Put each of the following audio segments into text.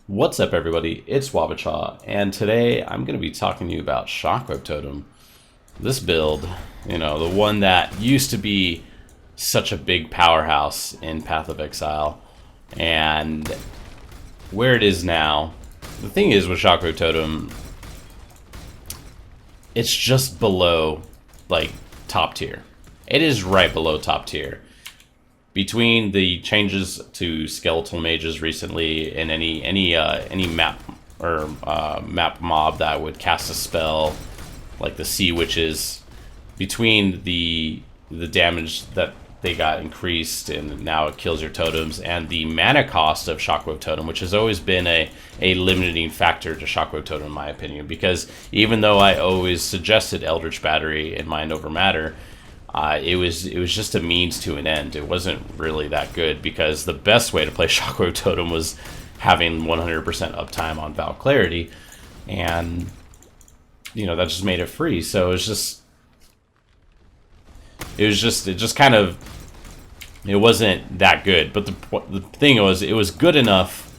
What's up, everybody? It's waba, and today I'm going to be talking to you about Shockwave Totem. This build, the one that used to be such a big powerhouse in Path of Exile, and where it is now. The thing is with Shockwave Totem, it's just below, like, top tier. It is right below top tier. Between the changes to skeletal mages recently and any map or map mob that would cast a spell like the sea witches, between the damage that they got increased and now it kills your totems, and the mana cost of Shockwave Totem, which has always been a limiting factor to Shockwave Totem in my opinion, because even though I always suggested Eldritch Battery in Mind Over Matter, it was just a means to an end. It wasn't really that good, because the best way to play Shockwave Totem was having 100% uptime on Val Clarity, and that just made it free. So it wasn't that good. But the thing was, it was good enough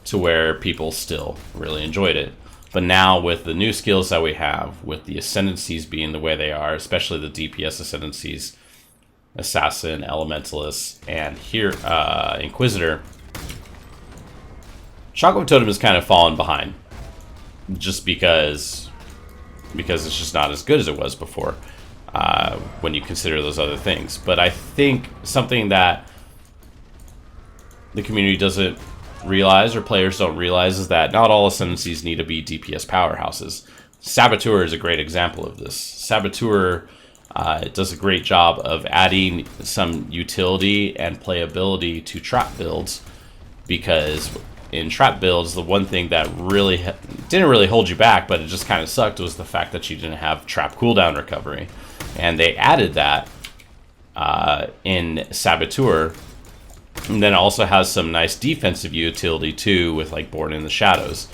to where people still really enjoyed it. But now with the new skills that we have, with the ascendancies being the way they are, especially the DPS ascendancies, Assassin, Elementalist, and here Inquisitor, Shockwave Totem has kind of fallen behind, just because it's just not as good as it was before when you consider those other things. But I think something that the community doesn't realize, or players don't realize, is that not all ascendancies need to be DPS powerhouses. Saboteur is a great example of this. Saboteur does a great job of adding some utility and playability to trap builds, because in trap builds, the one thing that really didn't really hold you back, but it just kind of sucked, was the fact that you didn't have trap cooldown recovery. And they added that in Saboteur. And then it also has some nice defensive utility too, with like Born in the Shadows.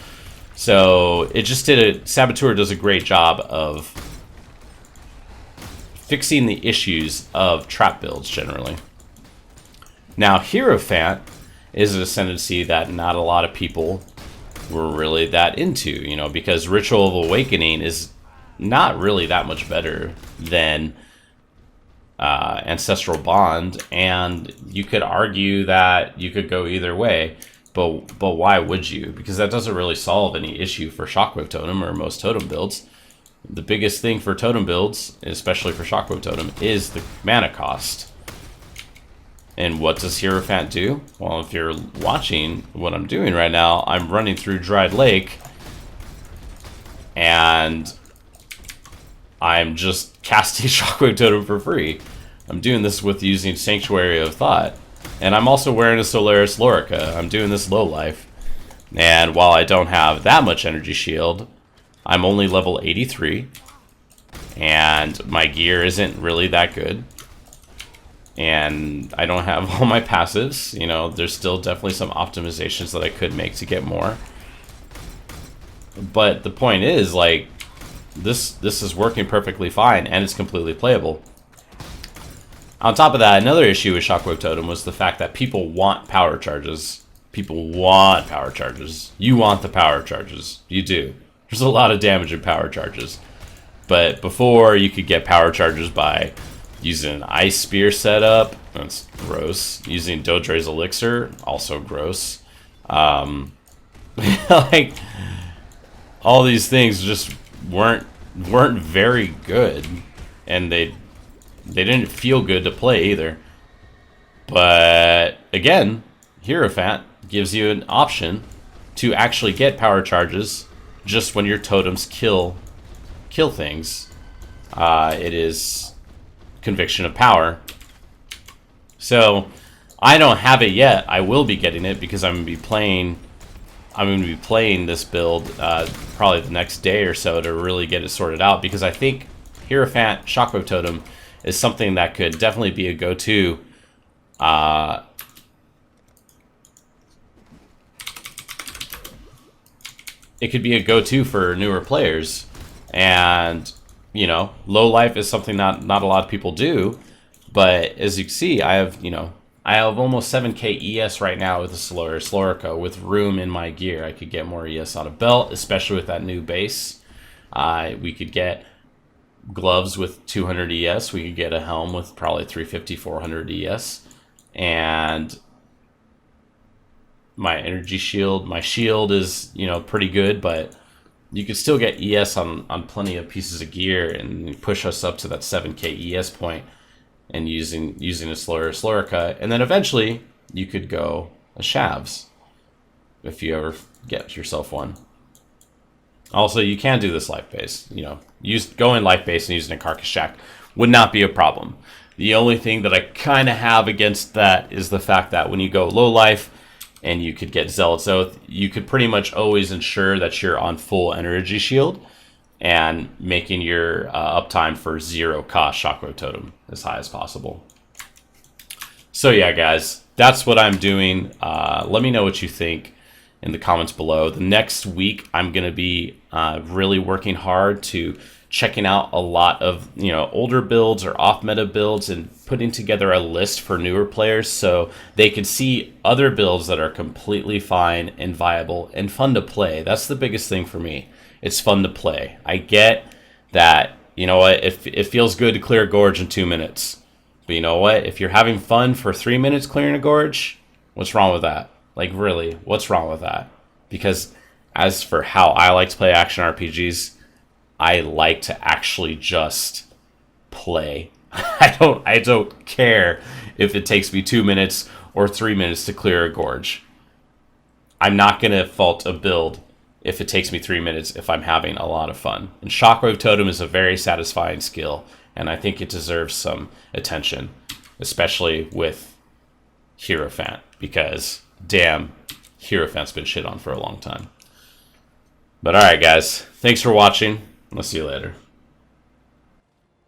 So it just Saboteur does a great job of fixing the issues of trap builds generally. Now, Hierophant is an ascendancy that not a lot of people were really that into, because Ritual of Awakening is not really that much better than Ancestral Bond, and you could argue that you could go either way, but why would you? Because that doesn't really solve any issue for Shockwave Totem or most totem builds. The biggest thing for totem builds, especially for Shockwave Totem, is the mana cost. And what does Hierophant do? Well, if you're watching what I'm doing right now, I'm running through Dried Lake, and I'm just casting Shockwave Totem for free. I'm doing this with using Sanctuary of Thought. And I'm also wearing a Solaris Lorica. I'm doing this low life. And while I don't have that much energy shield, I'm only level 83. And my gear isn't really that good. And I don't have all my passives. There's still definitely some optimizations that I could make to get more. But the point is, like, this is working perfectly fine, and it's completely playable. On top of that, another issue with Shockwave Totem was the fact that people want power charges. People want power charges. You want the power charges. You do. There's a lot of damage in power charges. But before, you could get power charges by using an Ice Spear setup. That's gross. Using Dodre's Elixir, also gross. Like, all these things just weren't very good, and they didn't feel good to play either. But again, Hierophant gives you an option to actually get power charges just when your totems kill things. It is Conviction of Power. So I don't have it yet. I will be getting it, because I'm going to be playing this build probably the next day or so to really get it sorted out, because I think Hierophant Shockwave Totem is something that could definitely be a go-to. It could be a go-to for newer players, and low life is something not a lot of people do. But as you can see, I I have almost 7k ES right now with the Slorica. With room in my gear, I could get more ES on a belt, especially with that new base. We could get gloves with 200 ES. We could get a helm with probably 350, 400 ES. And my energy shield, my shield is, you know, pretty good, but you could still get ES on plenty of pieces of gear and push us up to that 7k ES point, and using a Slorica. And then eventually you could go a Shavs if you ever get yourself one. Also, you can do this life base. You know, going life base and using a Carcass Shack would not be a problem. The only thing that I kind of have against that is the fact that when you go low life and you could get Zealot's Oath, you could pretty much always ensure that you're on full energy shield and making your uptime for 0 cost Shockwave Totem as high as possible. So yeah, guys, that's what I'm doing. Let me know what you think in the comments below. The next week, I'm going to be really working hard to checking out a lot of, you know, older builds or off-meta builds and putting together a list for newer players so they can see other builds that are completely fine and viable and fun to play. That's the biggest thing for me. It's fun to play. I get that, you know what, if it feels good to clear a gorge in 2 minutes. But you know what? If you're having fun for 3 minutes clearing a gorge, what's wrong with that? Like, really, what's wrong with that? Because as for how I like to play action RPGs, I like to actually just play. I don't care if it takes me 2 minutes or 3 minutes to clear a gorge. I'm not going to fault a build if it takes me 3 minutes if I'm having a lot of fun. And Shockwave Totem is a very satisfying skill, and I think it deserves some attention, especially with Hierophant, because damn, Hierophant's been shit on for a long time. But alright guys, thanks for watching. I'll see you later.